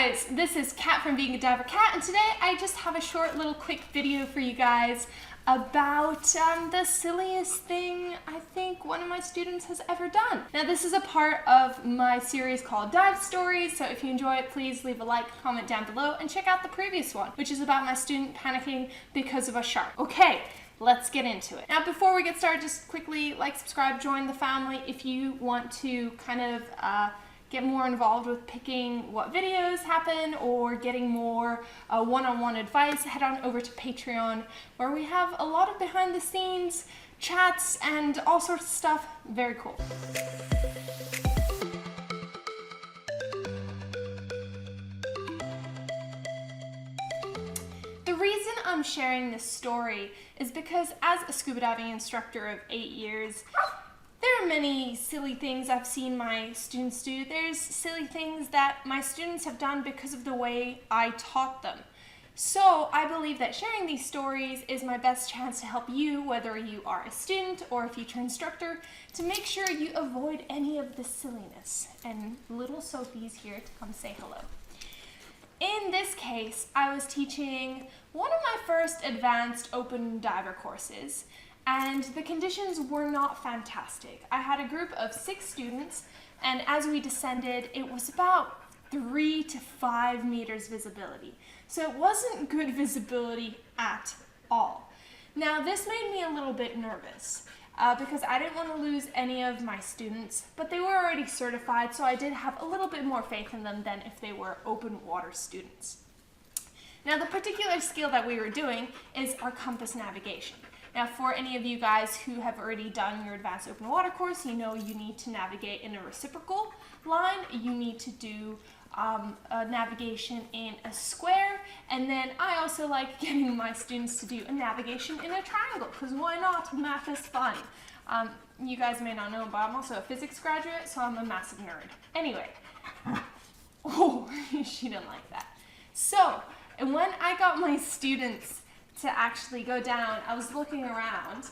guys, this is Kat from Being a Diver Cat, and today I just have a short little quick video for you guys about the silliest thing I think one of my students has ever done. Now this is a part of my series called Dive Stories, so if you enjoy it, please leave a like, comment down below, and check out the previous one, which is about my student panicking because of a shark. Okay, let's get into it. Now before we get started, just quickly like, subscribe, join the family if you want to kind of get more involved with picking what videos happen or getting more one-on-one advice. Head on over to Patreon, where we have a lot of behind the scenes chats and all sorts of stuff. Very cool. The reason I'm sharing this story is because as a scuba diving instructor of 8 years, there are many silly things I've seen my students do. There's silly things that my students have done because of the way I taught them. So I believe that sharing these stories is my best chance to help you, whether you are a student or a future instructor, to make sure you avoid any of the silliness. And little Sophie's here to come say hello. In this case, I was teaching one of my first advanced open diver courses, and the conditions were not fantastic. I had a group of 6 students, and as we descended, it was about 3 to 5 meters visibility. So it wasn't good visibility at all. Now this made me a little bit nervous because I didn't want to lose any of my students, but they were already certified, so I did have a little bit more faith in them than if they were open water students. Now the particular skill that we were doing is our compass navigation. Now for any of you guys who have already done your advanced open water course, you know you need to navigate in a reciprocal line, you need to do a navigation in a square, and then I also like getting my students to do a navigation in a triangle, because why not? Math is fun. You guys may not know, but I'm also a physics graduate, so I'm a massive nerd. Anyway, oh, she didn't like that. So, and when I got my students to actually go down, I was looking around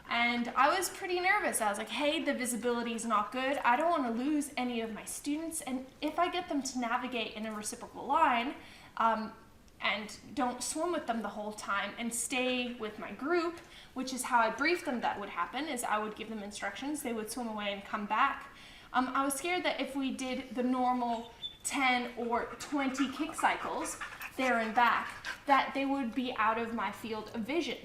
and I was pretty nervous. I was like, hey, the visibility is not good. I don't want to lose any of my students, and if I get them to navigate in a reciprocal line and don't swim with them the whole time and stay with my group, which is how I briefed them that would happen, is I would give them instructions, they would swim away and come back. I was scared that if we did the normal 10 or 20 kick cycles there and back, that they would be out of my field of vision.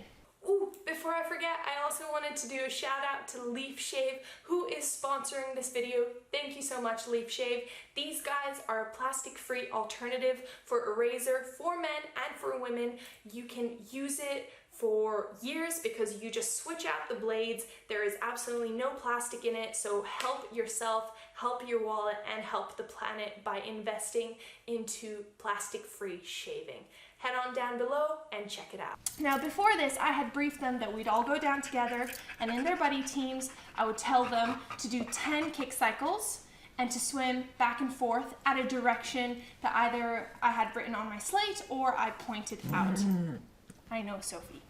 Ooh, before I forget, I also wanted to do a shout out to Leaf Shave, who is sponsoring this video. Thank you so much, Leaf Shave. These guys are a plastic-free alternative for a razor for men and for women. You can use it for years because you just switch out the blades. There is absolutely no plastic in it, so help yourself, help your wallet, and help the planet by investing into plastic-free shaving. Head on down below and check it out. Now before this, I had briefed them that we'd all go down together, and in their buddy teams, I would tell them to do 10 kick cycles and to swim back and forth at a direction that either I had written on my slate or I pointed out. I know, Sophie.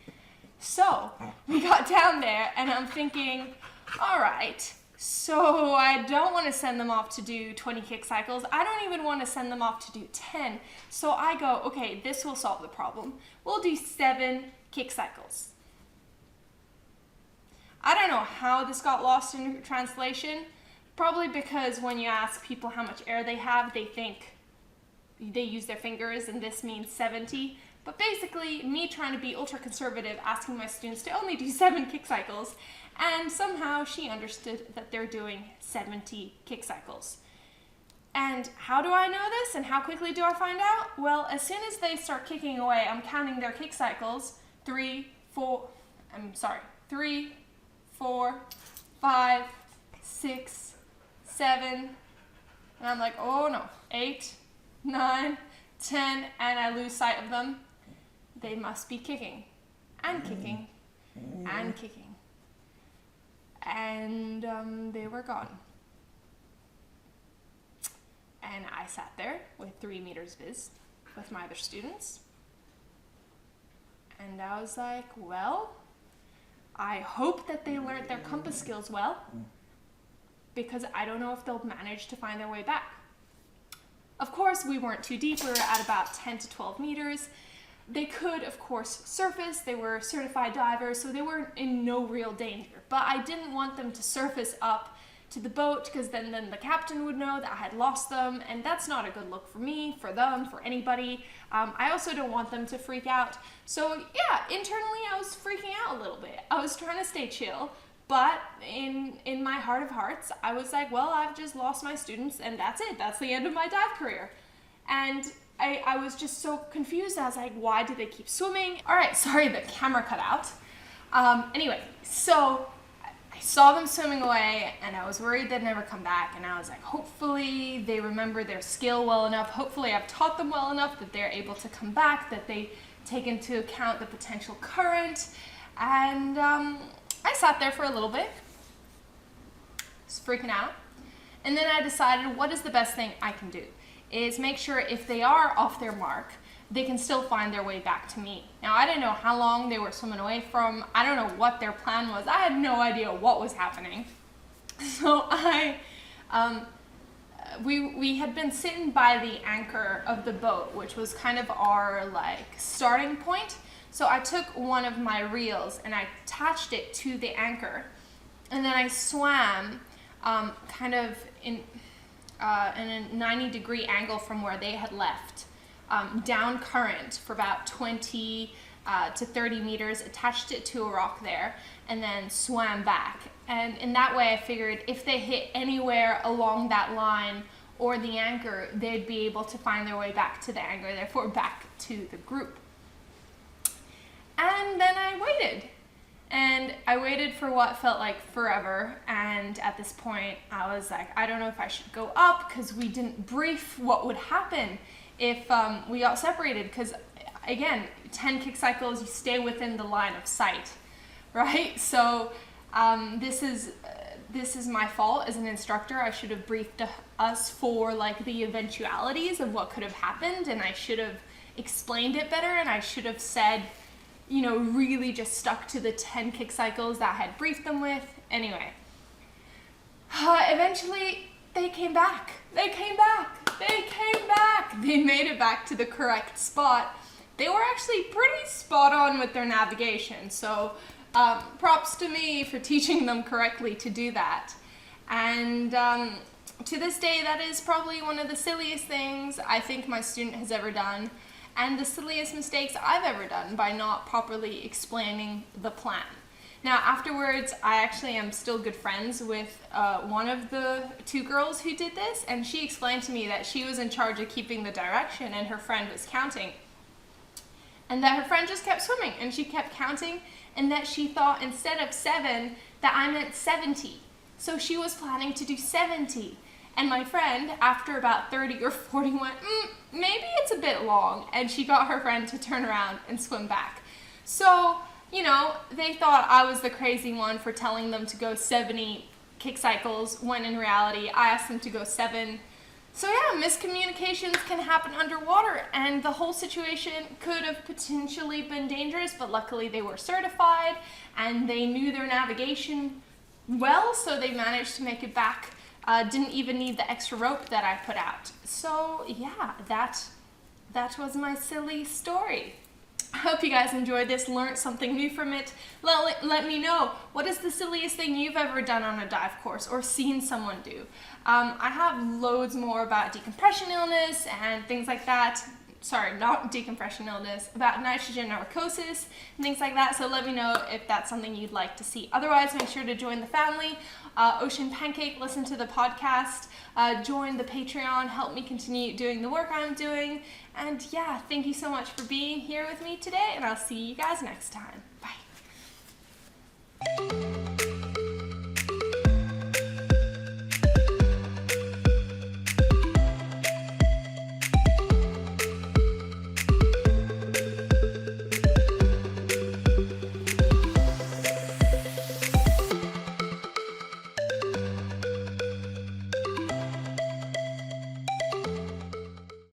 So we got down there and I'm thinking, all right, so I don't want to send them off to do 20 kick cycles. I don't even want to send them off to do 10. So I go, okay, this will solve the problem. We'll do 7 kick cycles. I don't know how this got lost in translation. Probably because when you ask people how much air they have, they think they use their fingers and this means 70. But basically, me trying to be ultra conservative, asking my students to only do 7 kick cycles, and somehow she understood that they're doing 70 kick cycles. And how do I know this, and how quickly do I find out? Well, as soon as they start kicking away, I'm counting their kick cycles. 3, 4, 5, 6, 7, and I'm like, oh no, 8, 9, 10, and I lose sight of them. They must be kicking, and kicking, and kicking. And they were gone. And I sat there with 3 meters viz with my other students. And I was like, well, I hope that they learned their compass skills well, because I don't know if they'll manage to find their way back. Of course, we weren't too deep. We were at about 10 to 12 meters. They could, of course, surface. They were certified divers, so they were in no real danger. But I didn't want them to surface up to the boat, because then the captain would know that I had lost them, and that's not a good look for me, for them, for anybody. I also don't want them to freak out. So yeah, internally I was freaking out a little bit. I was trying to stay chill, but in my heart of hearts, I was like, well, I've just lost my students, and that's it. That's the end of my dive career. And I was just so confused. I was like, why do they keep swimming? All right, sorry, the camera cut out. Anyway, so I saw them swimming away, and I was worried they'd never come back, and I was like, hopefully they remember their skill well enough, hopefully I've taught them well enough that they're able to come back, that they take into account the potential current. And I sat there for a little bit, was freaking out, and then I decided, what is the best thing I can do is make sure if they are off their mark, they can still find their way back to me. Now, I didn't know how long they were swimming away from. I don't know what their plan was. I had no idea what was happening. So we had been sitting by the anchor of the boat, which was kind of our like starting point. So I took one of my reels and I attached it to the anchor, and then I swam kind of in a 90-degree angle from where they had left, down current for about 20 to 30 meters, attached it to a rock there, and then swam back. And in that way, I figured if they hit anywhere along that line or the anchor, they'd be able to find their way back to the anchor, therefore back to the group. And then I waited. And I waited for what felt like forever, and at this point I was like, I don't know if I should go up, because we didn't brief what would happen if we got separated, because again, 10 kick cycles, you stay within the line of sight, right? So this is my fault as an instructor. I should have briefed us for like the eventualities of what could have happened, and I should have explained it better, and I should have said, you know, really just stuck to the 10 kick cycles that I had briefed them with. Anyway, eventually they came back. They came back. They came back. They made it back to the correct spot. They were actually pretty spot on with their navigation. So props to me for teaching them correctly to do that. And to this day, that is probably one of the silliest things I think my student has ever done, and the silliest mistakes I've ever done by not properly explaining the plan. Now, afterwards, I actually am still good friends with one of the two girls who did this, and she explained to me that she was in charge of keeping the direction and her friend was counting. And that her friend just kept swimming, and she kept counting, and that she thought instead of 7, that I meant 70. So she was planning to do 70. And my friend, after about 30 or 40, went, maybe it's a bit long. And she got her friend to turn around and swim back. So, you know, they thought I was the crazy one for telling them to go 70 kick cycles, when in reality, I asked them to go 7. So yeah, miscommunications can happen underwater, and the whole situation could have potentially been dangerous, but luckily they were certified, and they knew their navigation well, so they managed to make it back. Didn't even need the extra rope that I put out. So yeah, that was my silly story. I hope you guys enjoyed this, learned something new from it. Let me know, what is the silliest thing you've ever done on a dive course or seen someone do? I have loads more about decompression illness and things like that. Sorry, not decompression illness, about nitrogen narcosis and things like that. So let me know if that's something you'd like to see. Otherwise, make sure to join the family. Ocean Pancake, listen to the podcast, join the Patreon, help me continue doing the work I'm doing. And yeah, thank you so much for being here with me today, and I'll see you guys next time. Bye.